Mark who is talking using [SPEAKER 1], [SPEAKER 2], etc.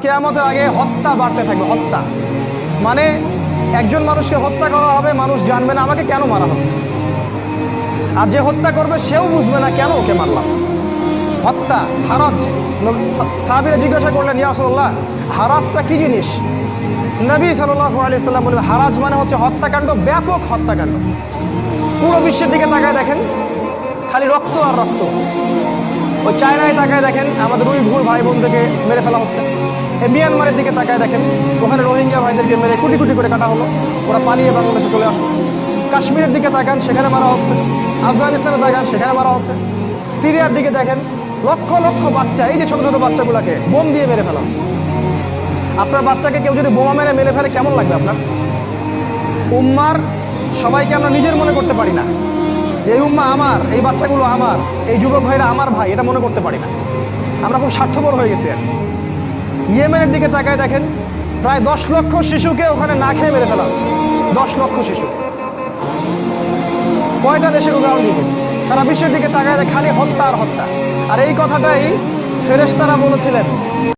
[SPEAKER 1] কিয়ামতের আগে হত্যা বাড়তে থাকবে। হত্যা মানে একজন মানুষকে হত্যা করা হবে, মানুষ জানবে না আমাকে কেন মারা হচ্ছে, আর যে হত্যা করবে সেও বুঝবে না কেন ওকে মারলাম। হত্যা, হারাজ। সাহাবীরা জিজ্ঞাসা করলেন, ইয়া রাসূলুল্লাহ, হারাজটা কি জিনিস? নবী সাল্লাল্লাহু আলাইহি সাল্লাম বললেন, হারাজ মানে হচ্ছে হত্যাকাণ্ড, ব্যাপক হত্যাকাণ্ড। পুরো বিশ্বের দিকে তাকায় দেখেন, খালি রক্ত আর রক্ত। ওই চায়নায় তাকায় দেখেন, আমাদের উইঘুর ভাই বোনদেরকে মেরে ফেলা হচ্ছে। এই মিয়ানমারের দিকে তাকায় দেখেন, ওখানে রোহিঙ্গা ভাইদেরকে মেরে কোটি কোটি করে কাটা হলো, ওরা পালিয়ে বাংলাদেশে চলে আসলো। কাশ্মীরের দিকে তাকান, সেখানে মারা হচ্ছে। আফগানিস্তানে তাকান, সেখানে মারা হচ্ছে। সিরিয়ার দিকে দেখেন, লক্ষ লক্ষ বাচ্চা, এই যে ছোট ছোট বাচ্চাগুলোকে বোম দিয়ে মেরে ফেলা হচ্ছে। আপনার বাচ্চাকে কেউ যদি বোমা মেরে ফেলে কেমন লাগবে আপনার? উম্মার সবাইকে আমরা নিজের মনে করতে পারি না, যে এই উম্মা আমার, এই বাচ্চাগুলো আমার, এই যুবক ভাইরা আমার ভাই, এটা মনে করতে পারি না। আমরা খুব স্বার্থপর হয়ে গেছি। আর ইয়েমেনের দিকে তাকায় দেখেন, প্রায় 10 লক্ষ শিশুকে ওখানে না খেয়ে মেরে ফেলা হচ্ছে। 10 লক্ষ শিশু। কয়টা দেশের উদাহরণ দিবেন? সারা বিশ্বের দিকে তাকায় খালি হত্যা আর হত্যা। আর এই কথাটাই ফেরেশতারা বলেছিলেন।